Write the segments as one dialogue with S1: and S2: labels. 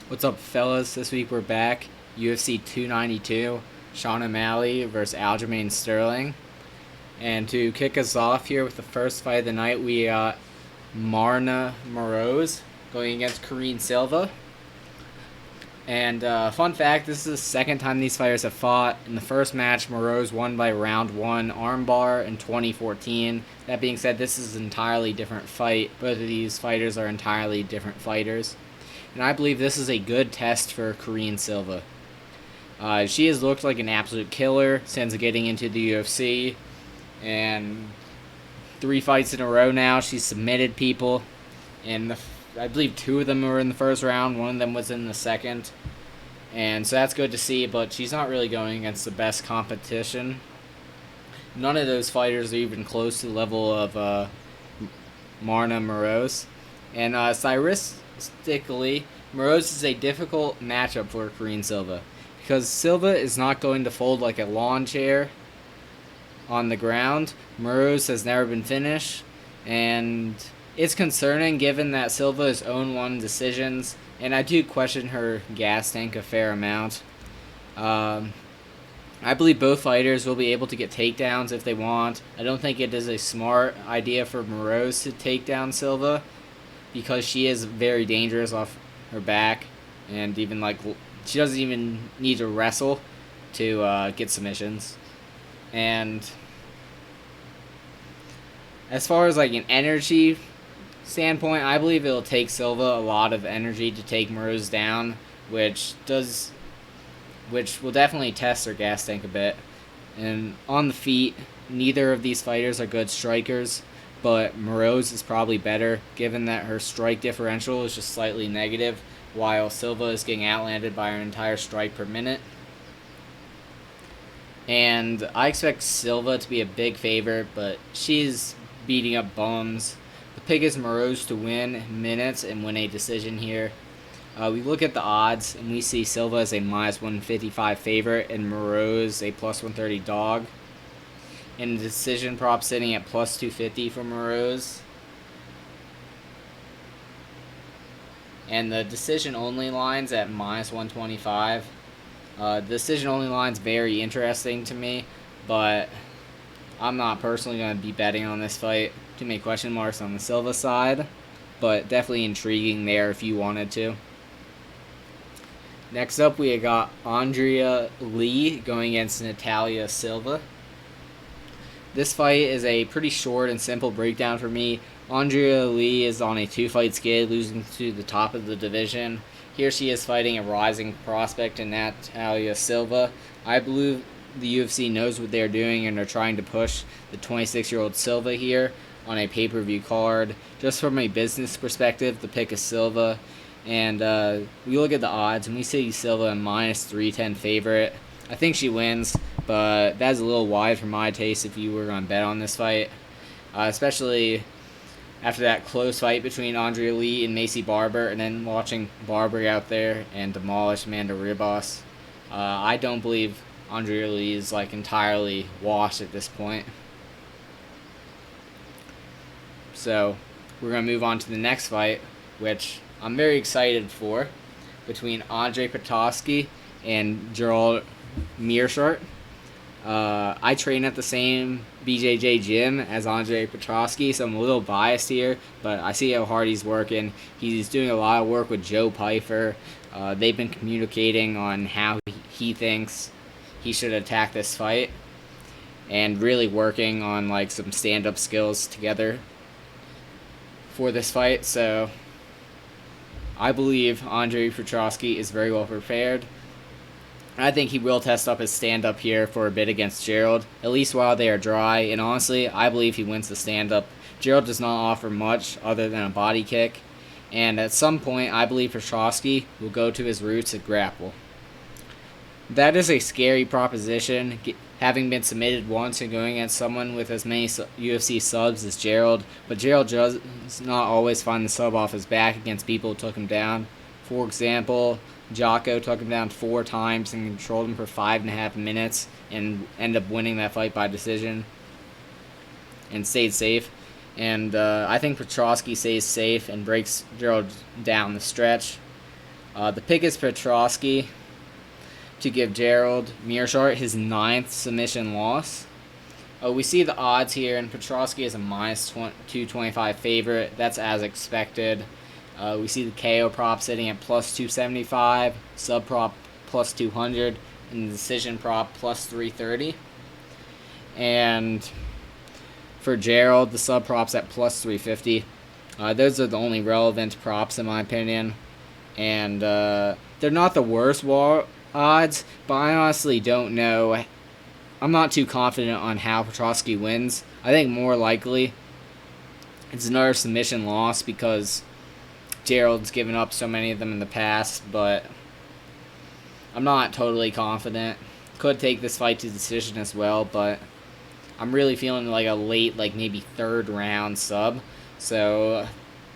S1: What's up, fellas? This week we're back. UFC 292, Sean O'Malley versus Aljamain Sterling. And to kick us off here with the first fight of the night, we got Marna Moroz going against Karine Silva. And fun fact, this is the second time these fighters have fought. In the first match, Moroz won by round 1 armbar in 2014. That being said, this is an entirely different fight. Both of these fighters are entirely different fighters. And I believe this is a good test for Karine Silva. She has looked like an absolute killer since getting into the UFC, and 3 fights in a row now. She's submitted people, and I believe 2 of them were in the first round. 1 of them was in the second, and so that's good to see. But she's not really going against the best competition. None of those fighters are even close to the level of Marna Moroz, and stylistically, Moroz is a difficult matchup for Karine Silva because Silva is not going to fold like a lawn chair on the ground. Moroz has never been finished, and it's concerning given that Silva has owned 1 decisions, and I do question her gas tank a fair amount. I believe both fighters will be able to get takedowns if they want. I don't think it is a smart idea for Moroz to take down Silva because she is very dangerous off her back, and even she doesn't even need to wrestle to get submissions. And as far as an energy standpoint, I believe it'll take Silva a lot of energy to take Moroz down, which will definitely test her gas tank a bit. And on the feet, neither of these fighters are good strikers, but Moroz is probably better given that her strike differential is just slightly negative, while Silva is getting outlanded by her entire strike per minute. And I expect Silva to be a big favorite, but she's beating up bums. The pick is Moroz to win minutes and win a decision here. We look at the odds, and we see Silva as a minus 155 favorite and Moroz a plus 130 dog. And the decision prop sitting at plus 250 for Moroz. And the decision only line's at minus 125. The decision only line's very interesting to me, but I'm not personally going to be betting on this fight. Too many question marks on the Silva side, but definitely intriguing there if you wanted to. Next up, we got Andrea Lee going against Natalia Silva. This fight is a pretty short and simple breakdown for me. Andrea Lee is on a 2-fight skid, losing to the top of the division. Here she is fighting a rising prospect in Natalia Silva. I believe the UFC knows what they're doing and are trying to push the 26-year-old Silva here on a pay-per-view card. Just from a business perspective, the pick is Silva. And we look at the odds, and we see Silva a minus 310 favorite. I think she wins, but that's a little wide for my taste if you were going to bet on this fight. Especially after that close fight between Andrea Lee and Macy Barber, and then watching Barber out there and demolish Amanda Ribas. I don't believe Andrea Lee is entirely washed at this point. So we're going to move on to the next fight, which I'm very excited for, between Andre Petroski and Gerald Mearshart. I train at the same BJJ gym as Andre Petroski, so I'm a little biased here, but I see how hard he's working. He's doing a lot of work with Joe Pyfer. They've been communicating on how he thinks he should attack this fight, and really working on some stand-up skills together for this fight. So I believe Andre Petroski is very well prepared. I think he will test up his stand-up here for a bit against Gerald, at least while they are dry, and honestly, I believe he wins the stand-up. Gerald does not offer much other than a body kick, and at some point, I believe Petroski will go to his roots and grapple. That is a scary proposition, having been submitted once and going against someone with as many UFC subs as Gerald, but Gerald does not always find the sub off his back against people who took him down. For example, Jocko took him down 4 times and controlled him for 5.5 minutes and ended up winning that fight by decision and stayed safe. And I think Petroski stays safe and breaks Gerald down the stretch. The pick is Petrosky to give Gerald Mearshart his 9th submission loss. We see the odds here, and Petrosky is a minus 225 favorite. That's as expected. We see the KO prop sitting at plus 275, sub prop plus 200, and the decision prop plus 330. And for Gerald, the sub prop's at plus 350. Those are the only relevant props in my opinion. And they're not the worst odds, but I honestly don't know. I'm not too confident on how Petrosky wins. I think more likely it's another submission loss because Gerald's given up so many of them in the past, but I'm not totally confident. Could take this fight to decision as well, but I'm really feeling like a late, like maybe 3rd round sub. So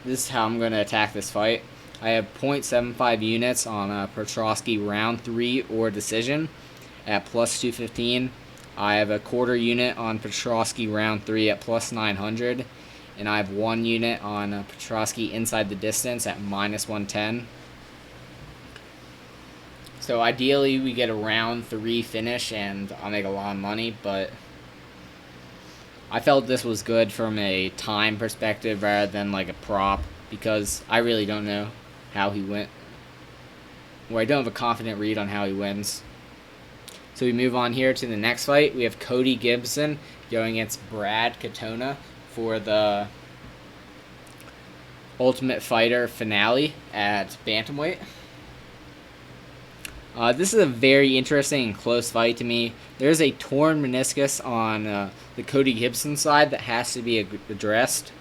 S1: this is how I'm going to attack this fight. I have 0.75 units on Petrosky round 3 or decision at plus 215. I have a quarter unit on Petrosky round 3 at plus 900. And I have 1 unit on Petrosky inside the distance at minus 110. So ideally we get a round 3 finish and I'll make a lot of money, but I felt this was good from a time perspective rather than like a prop because I really don't know how he went. Well, I don't have a confident read on how he wins. So we move on here to the next fight. We have Cody Gibson going against Brad Katona for the Ultimate Fighter finale at bantamweight. This is a very interesting and close fight to me. There's a torn meniscus on the Cody Gibson side that has to be addressed.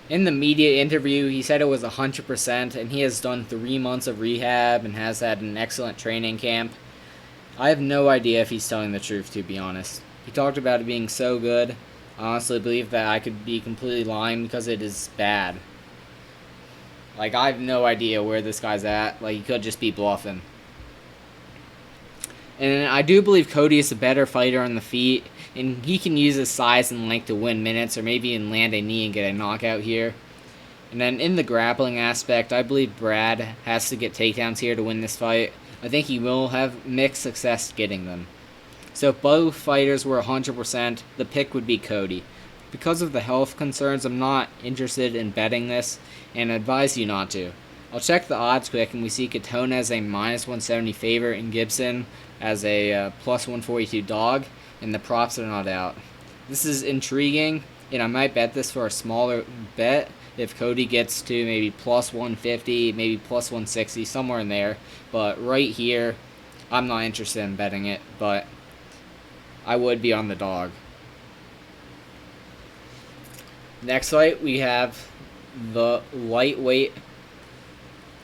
S1: In the media interview, he said it was 100%, and he has done 3 months of rehab and has had an excellent training camp. I have no idea if he's telling the truth, to be honest. He talked about it being so good. I honestly believe that I could be completely lying because it is bad. Like, I have no idea where this guy's at. Like, he could just be bluffing. And I do believe Cody is a better fighter on the feet, and he can use his size and length to win minutes or maybe even land a knee and get a knockout here. And then in the grappling aspect, I believe Brad has to get takedowns here to win this fight. I think he will have mixed success getting them. So if both fighters were 100%, the pick would be Cody. Because of the health concerns, I'm not interested in betting this and advise you not to. I'll check the odds quick, and we see Katona as a minus 170 favorite and Gibson as a plus 142 dog, and the props are not out. This is intriguing, and I might bet this for a smaller bet if Cody gets to maybe plus 150, maybe plus 160, somewhere in there. But right here, I'm not interested in betting it, but I would be on the dog. Next fight, we have the lightweight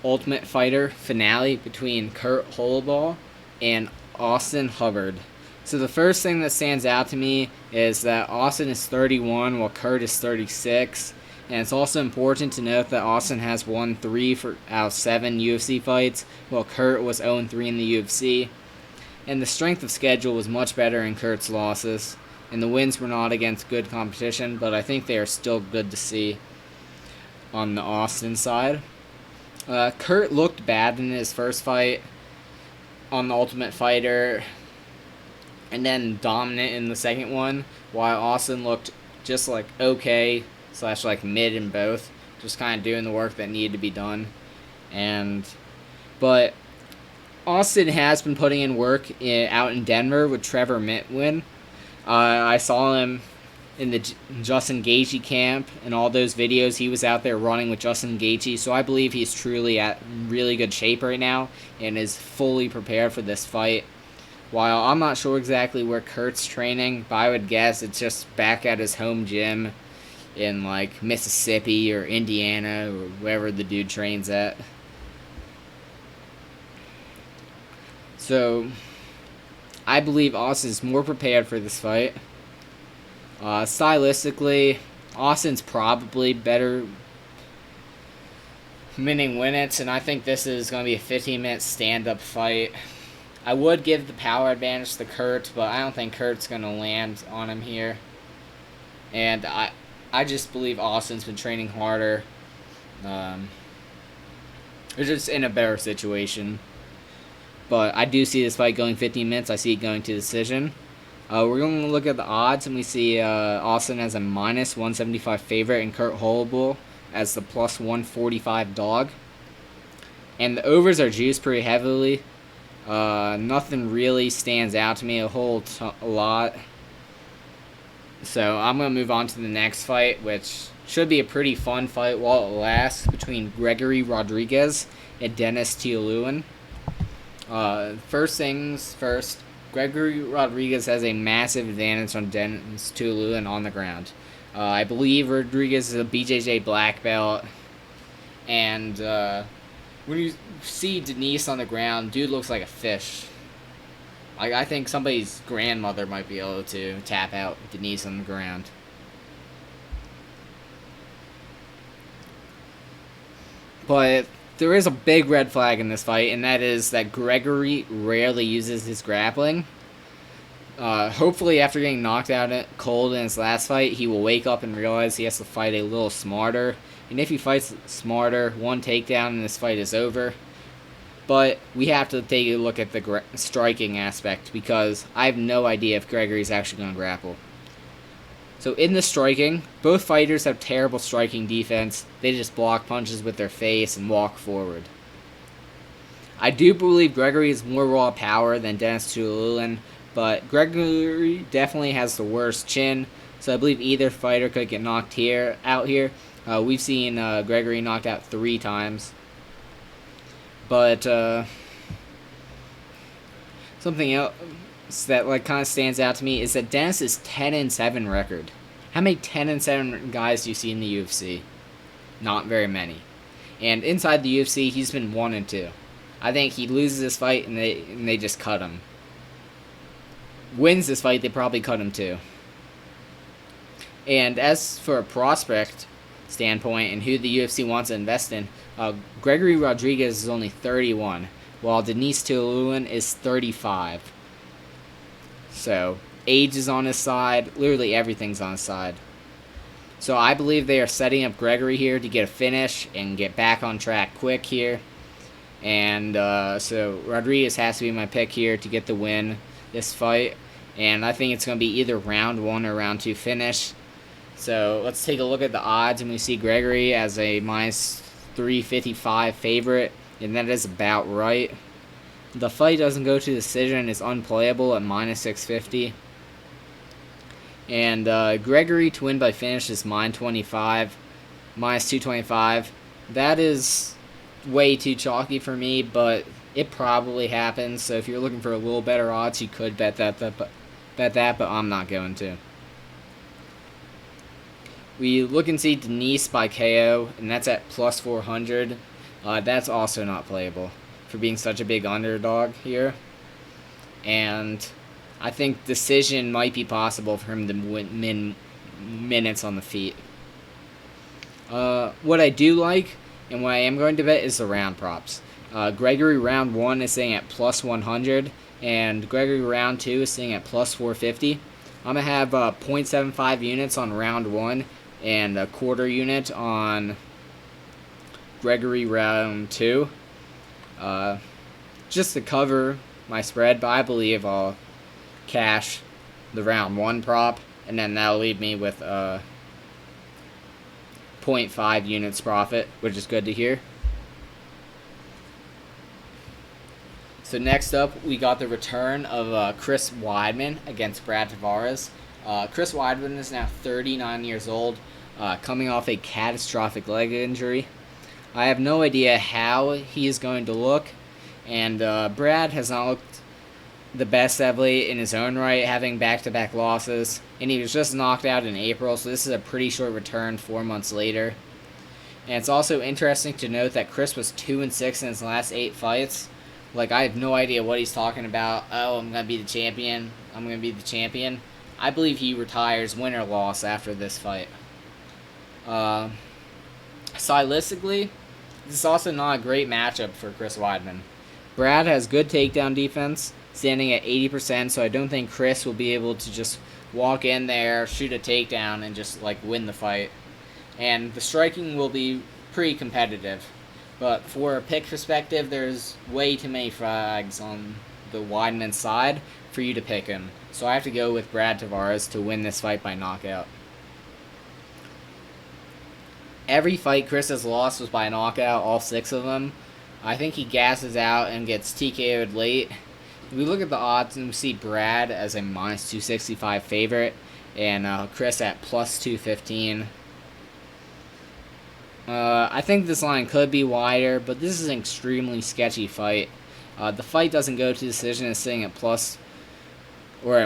S1: Ultimate Fighter finale between Kurt Holobaugh and Austin Hubbard. So the first thing that stands out to me is that Austin is 31 while Kurt is 36. And it's also important to note that Austin has won 3 out of 7 UFC fights, while Kurt was 0-3 in the UFC. And the strength of schedule was much better in Kurt's losses, and the wins were not against good competition, but I think they are still good to see on the Austin side. Kurt looked bad in his first fight on the Ultimate Fighter, and then dominant in the second one, while Austin looked just like okay / like mid in both, just kind of doing the work that needed to be done. But Austin has been putting in work out in Denver with Trevor Mitwin. I saw him in the Justin Gaethje camp and all those videos. He was out there running with Justin Gaethje, so I believe he's truly at really good shape right now and is fully prepared for this fight. While I'm not sure exactly where Kurt's training, but I would guess it's just back at his home gym in like Mississippi or Indiana or wherever the dude trains at. So I believe Austin's more prepared for this fight. Stylistically, Austin's probably better winning minutes, and I think this is going to be a 15-minute stand-up fight. I would give the power advantage to Kurt, but I don't think Kurt's going to land on him here. And I just believe Austin's been training harder. They're just in a better situation. But I do see this fight going 15 minutes. I see it going to decision. We're going to look at the odds, and we see Austin as a minus 175 favorite and Kurt Holbull as the plus 145 dog. And the overs are juiced pretty heavily. Nothing really stands out to me a lot. So I'm going to move on to the next fight, which should be a pretty fun fight while it lasts, between Gregory Rodriguez and Dennis Tialuan. First things first, Gregory Rodriguez has a massive advantage on Dennis Tialuan on the ground. I believe Rodriguez is a BJJ black belt, and when you see Denise on the ground, dude looks like a fish. Like, I think somebody's grandmother might be able to tap out Denise on the ground. But there is a big red flag in this fight, and that is that Gregory rarely uses his grappling. Hopefully, after getting knocked out cold in his last fight, he will wake up and realize he has to fight a little smarter. And if he fights smarter, one takedown and this fight is over. But we have to take a look at the striking aspect, because I have no idea if Gregory's actually going to grapple. So in the striking, both fighters have terrible striking defense. They just block punches with their face and walk forward. I do believe Gregory is more raw power than Dennis Tialuan, but Gregory definitely has the worst chin, so I believe either fighter could get knocked out here. We've seen Gregory knocked out 3 times. But something else that kind of stands out to me is that Dennis is 10-7 record. How many 10-7 guys do you see in the UFC? Not very many. And inside the UFC, he's been 1-2. I think he loses this fight and they just cut him. Wins this fight, they probably cut him too. And as for a prospect standpoint and who the UFC wants to invest in, Gregory Rodriguez is only 31, while Denise Tialuan is 35. So, age is on his side. Literally everything's on his side. So I believe they are setting up Gregory here to get a finish and get back on track quick here. And so Rodriguez has to be my pick here to get the win this fight. And I think it's going to be either round 1 or round 2 finish. So let's take a look at the odds, and we see Gregory as a minus 355 favorite, and that is about right. The fight doesn't go to decision, it's unplayable at minus 650. And Gregory to win by finish is minus 225. That is way too chalky for me, but it probably happens. So if you're looking for a little better odds, you could bet that, but I'm not going to. We look and see Denise by KO, and that's at plus 400. That's also not playable for being such a big underdog here. And I think decision might be possible for him to win minutes on the feet. What I do like, and what I am going to bet, is the round props. Gregory round 1 is sitting at plus 100, and Gregory round 2 is sitting at plus 450. I'm going to have 0.75 units on round 1 and a quarter unit on Gregory round 2. Just to cover my spread, but I believe I'll cash the round 1 prop, and then that'll leave me with 0.5 units profit, which is good to hear. So next up, we got the return of Chris Weidman against Brad Tavares. Chris Weidman is now 39 years old, coming off a catastrophic leg injury. I have no idea how he is going to look, and Brad has not looked the best of late in his own right, having back-to-back losses, and he was just knocked out in April, so this is a pretty short return 4 months later. And it's also interesting to note that Chris was 2-6 in his last 8 fights. Like, I have no idea what he's talking about. Oh, I'm going to be the champion. I believe he retires win or loss after this fight. Stylistically, this is also not a great matchup for Chris Weidman. Brad has good takedown defense, standing at 80%, so I don't think Chris will be able to just walk in there, shoot a takedown, and just, win the fight. And the striking will be pretty competitive. But for a pick perspective, there's way too many flags on the Weidman side for you to pick him. So I have to go with Brad Tavares to win this fight by knockout. Every fight Chris has lost was by knockout, all 6 of them. I think he gasses out and gets TKO'd late. We look at the odds and we see Brad as a minus 265 favorite and Chris at plus 215. I think this line could be wider, but this is an extremely sketchy fight. The fight doesn't go to decision. It's sitting at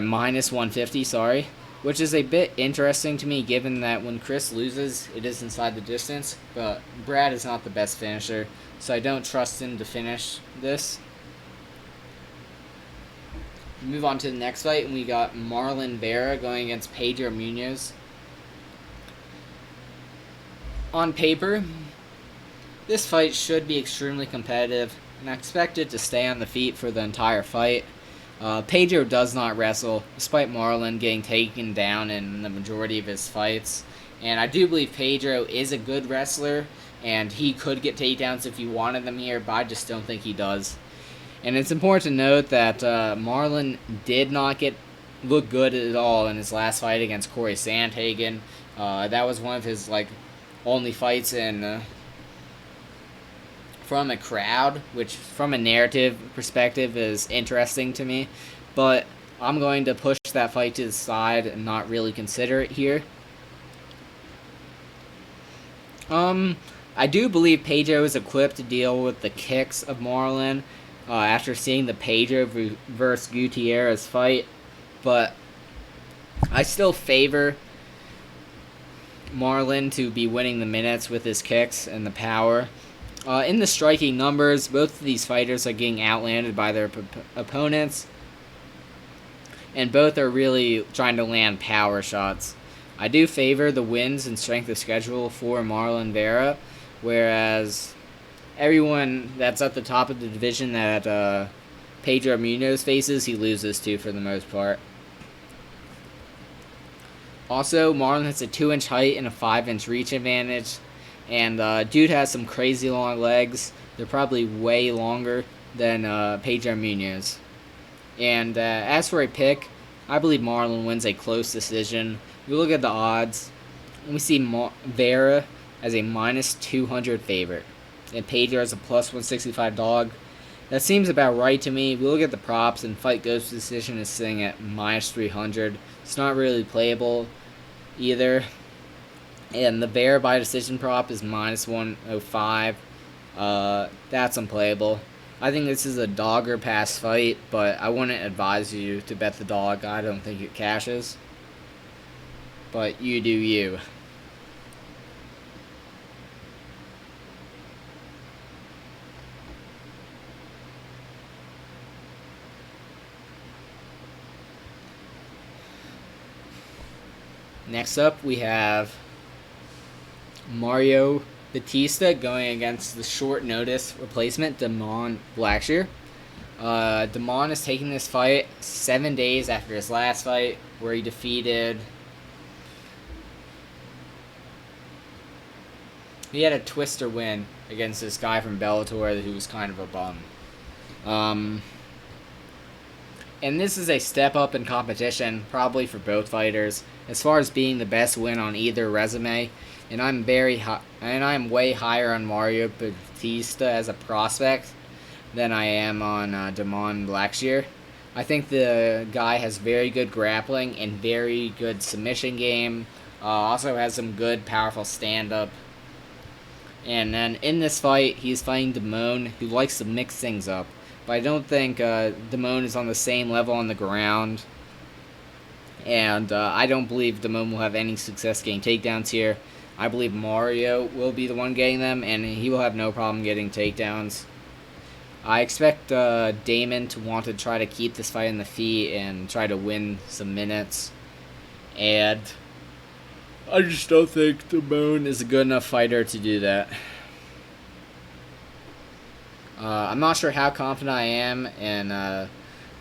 S1: minus 150, sorry, which is a bit interesting to me given that when Chris loses, it is inside the distance, but Brad is not the best finisher, so I don't trust him to finish this. Move on to the next fight, and we got Marlon Vera going against Pedro Munoz. On paper, this fight should be extremely competitive, and I expect it to stay on the feet for the entire fight. Pedro does not wrestle, despite Marlon getting taken down in the majority of his fights. And I do believe Pedro is a good wrestler, and he could get takedowns if he wanted them here, but I just don't think he does. And it's important to note that Marlon did not look good at all in his last fight against Corey Sandhagen. That was one of his only fights in from a crowd, which from a narrative perspective is interesting to me. But I'm going to push that fight to the side and not really consider it here. I do believe Pedro is equipped to deal with the kicks of Marlon after seeing the Pedro versus Gutierrez fight, but I still favor Marlon to be winning the minutes with his kicks and the power. In the striking numbers, both of these fighters are getting outlanded by their opponents, and both are really trying to land power shots. I do favor the wins and strength of schedule for Marlon Vera, whereas everyone that's at the top of the division that Pedro Munoz faces, he loses to for the most part. Also, Marlon has a 2-inch height and a 5-inch reach advantage, and dude has some crazy long legs. They're probably way longer than Pedro Munoz. And as for a pick, I believe Marlon wins a close decision. We look at the odds, and we see Vera as a minus 200 favorite, and Pedro as a plus 165 dog. That seems about right to me. We look at the props, and fight goes to decision is sitting at minus 300. It's not really playable either. And the Vera by decision prop is minus 105. That's unplayable. I think this is a dog or pass fight, but I wouldn't advise you to bet the dog. I don't think it cashes. But you do you. Next up, we have Mario Batista going against the short notice replacement, Damon Blackshear. Damon is taking this fight 7 days after his last fight, where he defeated... He had a twister win against this guy from Bellator who was kind of a bum. And this is a step up in competition, probably for both fighters, as far as being the best win on either resume. And I'm way higher on Mario Batista as a prospect than I am on Damon Blackshear. I think the guy has very good grappling and very good submission game. Also has some good, powerful stand-up. And then in this fight, he's fighting Damon, who likes to mix things up. But I don't think Damon is on the same level on the ground. And I don't believe Damon will have any success getting takedowns here. I believe Mario will be the one getting them, and he will have no problem getting takedowns. I expect Damon to want to try to keep this fight in the feet and try to win some minutes. And I just don't think Damon is a good enough fighter to do that. I'm not sure how confident I am in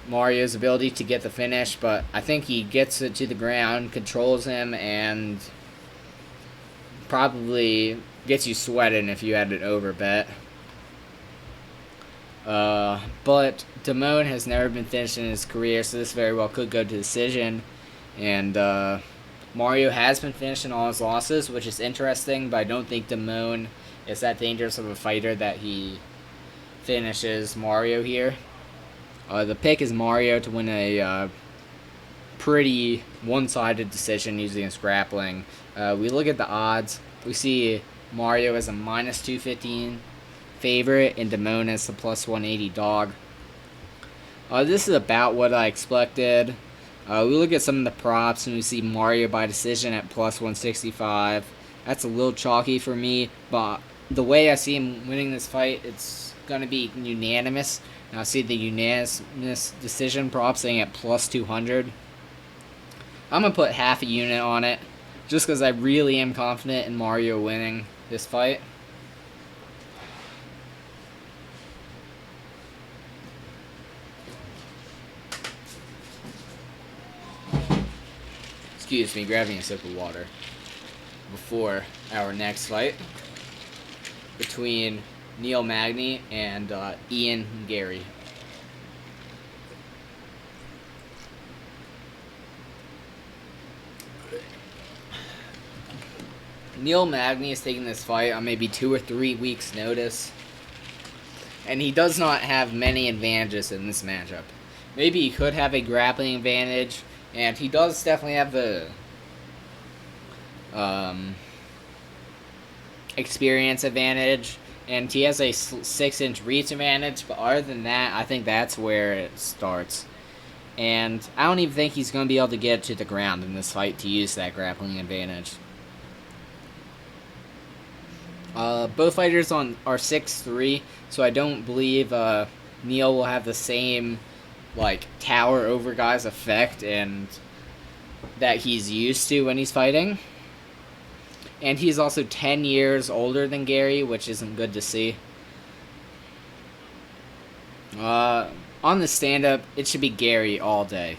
S1: Mario's ability to get the finish, but I think he gets it to the ground, controls him, and probably gets you sweating if you had an over bet. But Damone has never been finished in his career, so this very well could go to decision. And Mario has been finishing all his losses, which is interesting, but I don't think Damone is that dangerous of a fighter that he finishes Mario here. The pick is Mario to win a pretty one-sided decision using his grappling. We look at the odds. We see Mario as a minus 215 favorite and Damone as the plus 180 dog. This is about what I expected. We look at some of the props and we see Mario by decision at plus 165. That's a little chalky for me, but the way I see him winning this fight, it's going to be unanimous. And I see the unanimous decision prop saying at plus 200. I'm going to put half a unit on it, just because I really am confident in Mario winning this fight. Excuse me, grabbing a sip of water before our next fight between Neil Magny and Ian Gary. Neil Magny is taking this fight on maybe 2 or 3 weeks' notice, and he does not have many advantages in this matchup. Maybe he could have a grappling advantage, and he does definitely have the experience advantage, and he has a 6-inch reach advantage, but other than that, I think that's where it starts. And I don't even think he's going to be able to get to the ground in this fight to use that grappling advantage. Both fighters are 6'3", so I don't believe Neil will have the same tower over guys effect and that he's used to when he's fighting. And he's also 10 years older than Gary, which isn't good to see. On the stand-up, it should be Gary all day.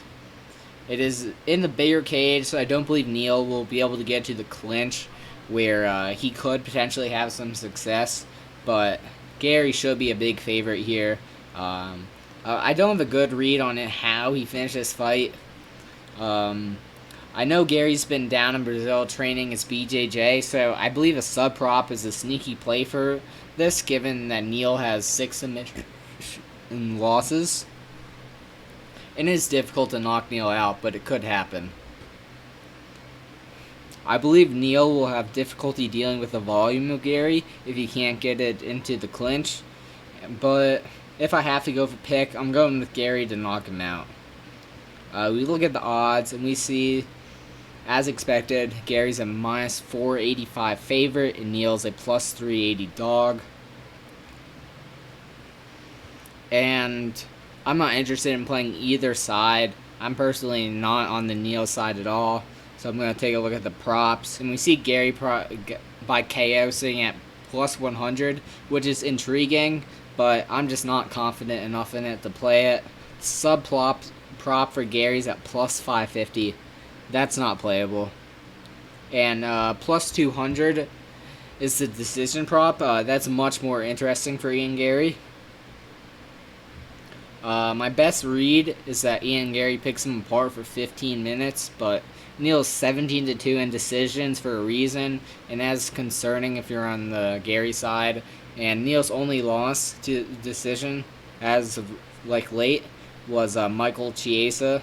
S1: It is in the bigger cage, so I don't believe Neil will be able to get to the clinch, where he could potentially have some success, but Gary should be a big favorite here. I don't have a good read on it, how he finished this fight. I know Gary's been down in Brazil training as BJJ, so I believe a sub prop is a sneaky play for this, given that Neil has 6 submission losses. It is difficult to knock Neil out, but it could happen. I believe Neil will have difficulty dealing with the volume of Gary if he can't get it into the clinch. But if I have to go for pick, I'm going with Gary to knock him out. We look at the odds and we see, as expected, Gary's a minus 485 favorite and Neil's a plus 380 dog. And I'm not interested in playing either side. I'm personally not on the Neil side at all. So I'm going to take a look at the props. And we see Gary by KO sitting at plus 100, which is intriguing, but I'm just not confident enough in it to play it. Sub prop for Gary's at plus 550. That's not playable. And plus 200 is the decision prop. That's much more interesting for Ian Gary. My best read is that Ian Gary picks him apart for 15 minutes, but Neil's 17-2 in decisions for a reason, and that's concerning if you're on the Gary side. And Neil's only loss to decision as of late was Michael Chiesa,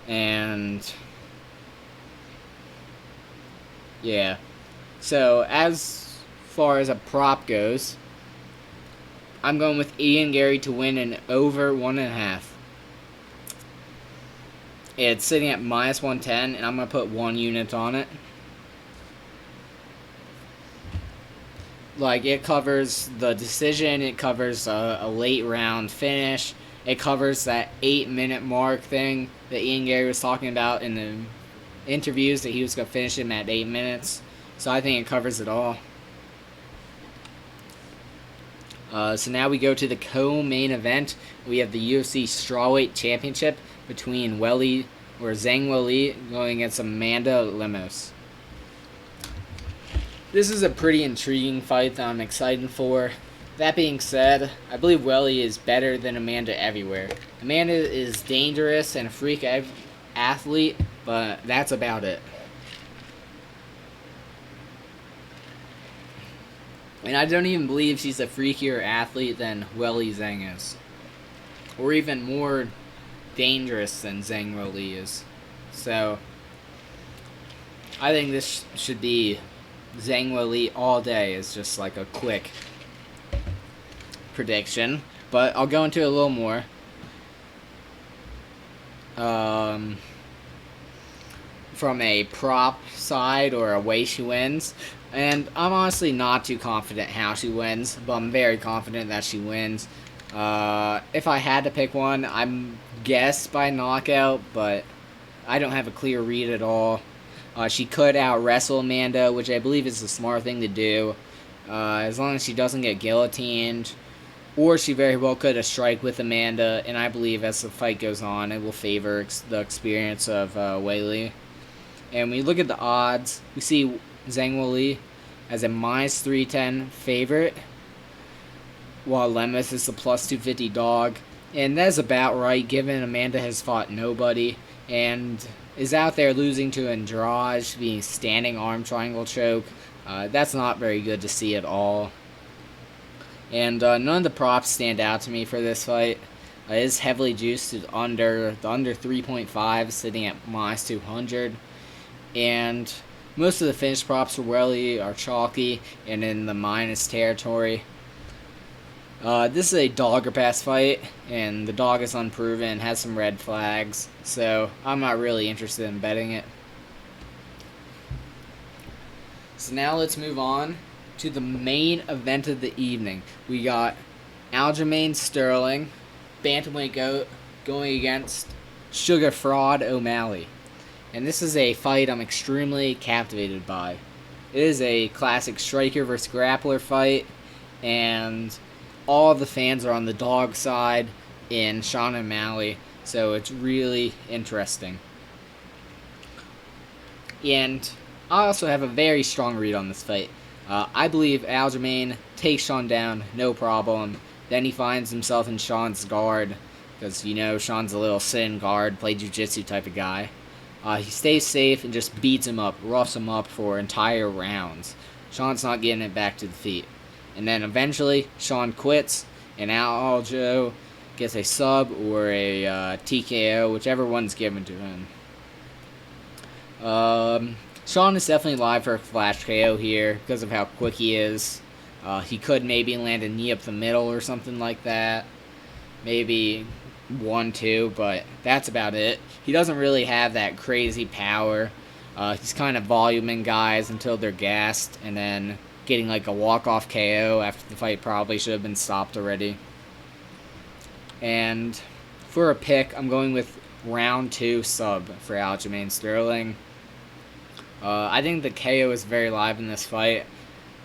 S1: and yeah. So as far as a prop goes, I'm going with Ian Gary to win an over 1.5. It's sitting at minus 110, and I'm going to put 1 unit on it. It covers the decision, it covers a late round finish, it covers that 8-minute mark thing that Ian Gary was talking about in the interviews, that he was going to finish him at 8 minutes. So I think it covers it all. So now we go to the co-main event. We have the UFC Strawweight Championship between Zhang Weili going against Amanda Lemos. This is a pretty intriguing fight that I'm excited for. That being said, I believe Welly is better than Amanda everywhere. Amanda is dangerous and a freak athlete, but that's about it. And I don't even believe she's a freakier athlete than Welly Zhang is. Or even more dangerous than Zhang Weili is. So, I think this should be Zhang Weili all day is just like a quick prediction. But I'll go into it a little more. From a prop side or a way she wins. And I'm honestly not too confident how she wins, but I'm very confident that she wins. If I had to pick one, I'm guessed by knockout, but I don't have a clear read at all. She could out-wrestle Amanda, which I believe is the smart thing to do, as long as she doesn't get guillotined. Or she very well could have strike with Amanda, and I believe as the fight goes on, it will favor the experience of Weili. And when we look at the odds, we see Zhang Weili as a minus 310 favorite, while Lemus is the plus 250 dog. And that's about right, given Amanda has fought nobody and is out there losing to Andrade, being standing arm triangle choke. That's not very good to see at all. And none of the props stand out to me for this fight. It is heavily juiced to the under 3.5, sitting at minus 200. And most of the finish props for Weili are chalky and in the minus territory. This is a dog or pass fight, and the dog is unproven, has some red flags, so I'm not really interested in betting it. So now let's move on to the main event of the evening. We got Aljamain Sterling, bantamweight goat, going against Sugar Fraud O'Malley. And this is a fight I'm extremely captivated by. It is a classic striker versus grappler fight, and all of the fans are on the dog side in Sean O'Malley, so it's really interesting. And I also have a very strong read on this fight. I believe Aljamain takes Sean down, no problem. Then he finds himself in Sean's guard, because, you know, Sean's a little sit-in guard, play jiu-jitsu type of guy. He stays safe and just beats him up, roughs him up for entire rounds. Sean's not getting it back to the feet. And then eventually, Sean quits, and Aljo gets a sub or a TKO, whichever one's given to him. Sean is definitely live for a flash KO here because of how quick he is. He could maybe land a knee up the middle or something like that. Maybe 1-2, but that's about it. He doesn't really have that crazy power. He's kind of voluming guys until they're gassed, and then getting like a walk-off KO after the fight probably should have been stopped already. And for a pick, I'm going with round 2 sub for Aljamain Sterling. I think the KO is very live in this fight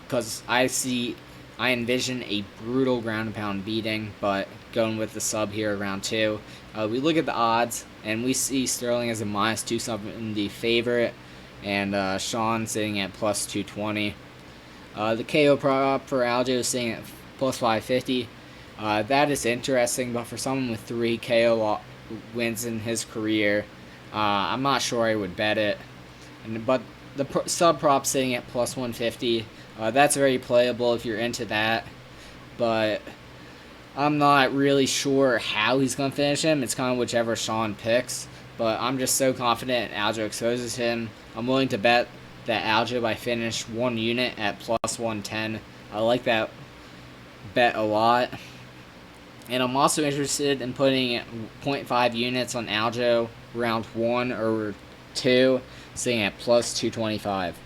S1: because I envision a brutal ground and pound beating, but going with the sub here round 2. We look at the odds, and we see Sterling as a minus 270 favorite, and Sean sitting at plus 220. The KO prop for Aljo is sitting at plus 550. That is interesting, but for someone with 3 KO wins in his career, I'm not sure I would bet it. But the sub prop sitting at plus 150, that's very playable if you're into that. But I'm not really sure how he's going to finish him. It's kind of whichever Sean picks. But I'm just so confident Aljo exposes him. I'm willing to bet that Aljo by finish 1 unit at plus 110. I like that bet a lot. And I'm also interested in putting 0.5 units on Aljo round 1 or 2, sitting at plus 225.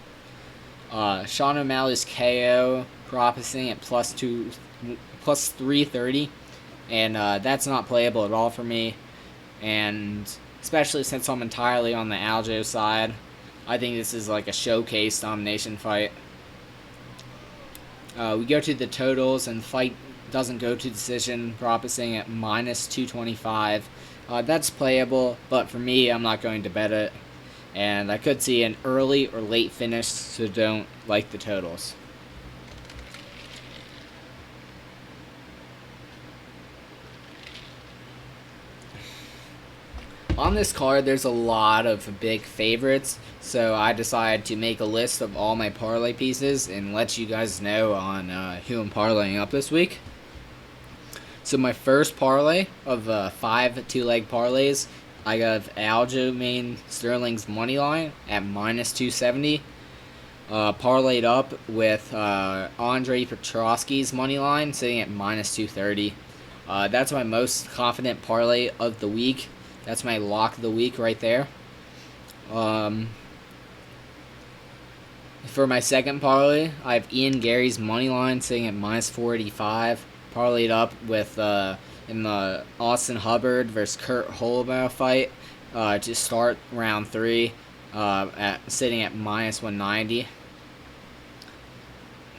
S1: Sean O'Malley's KO prop is sitting at plus 330, and that's not playable at all for me. And especially since I'm entirely on the Aljo side, I think this is like a showcase domination fight. We go to the totals, and the fight doesn't go to decision. Prop is sitting at minus 225. That's playable, but for me, I'm not going to bet it. And I could see an early or late finish, so don't like the totals. On this card, there's a lot of big favorites, so I decided to make a list of all my parlay pieces and let you guys know on who I'm parlaying up this week. So my first parlay of 5 two-leg parlays, I got Aljamain Sterling's money line at -270. Parlayed up with Andre Petrosky's money line sitting at -230. That's my most confident parlay of the week. That's my lock of the week right there. For my second parlay, I have Ian Gary's money line sitting at -485. Parlayed up with in the Austin Hubbard versus Kurt Holbow fight to start round 3, sitting at -190.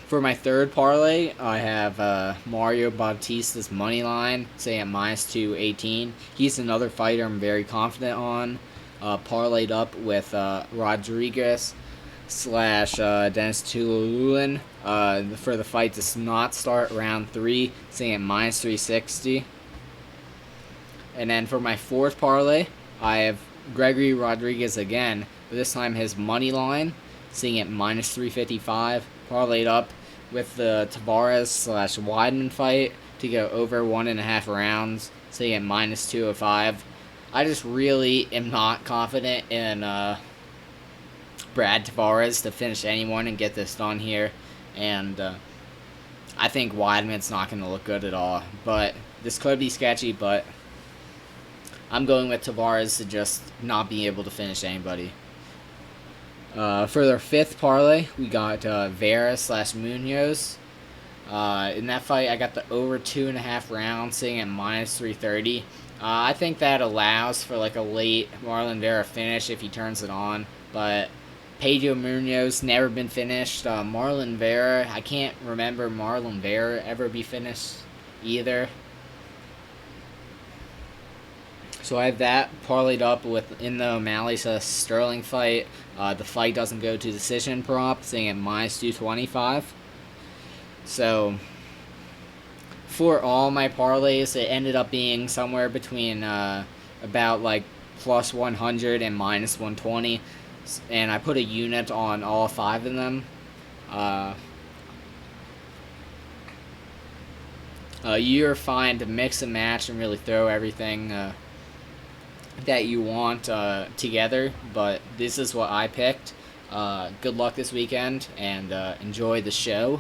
S1: For my third parlay, I have Mario Bautista's money line, say at -218. He's another fighter I'm very confident on. Parlayed up with Rodriguez / Dennis Tululin for the fight to not start round 3, saying at -360. And then for my fourth parlay, I have Gregory Rodriguez again, but this time his money line, seeing at -355. Parlayed up with the Tavares / Weidman fight to go over 1.5 rounds, sitting at -205. I just really am not confident in Brad Tavares to finish anyone and get this done here, and I think Weidman's not going to look good at all. But this could be sketchy, but I'm going with Tavares to just not be able to finish anybody. For their fifth parlay, we got Vera / Munoz. In that fight, I got the over 2.5 rounds sitting at -330. I think that allows for like a late Marlon Vera finish if he turns it on, but Pedro Munoz never been finished. Marlon Vera, I can't remember Marlon Vera ever be finished either. So I have that parlayed up with in the O'Malley Sterling fight. The fight doesn't go to decision prop, saying at -225. So for all my parlays, it ended up being somewhere between about like +100 and -120, and I put a unit on all 5 of them. You're fine to mix and match and really throw everything that you want together, but this is what I picked. Good luck this weekend, and enjoy the show.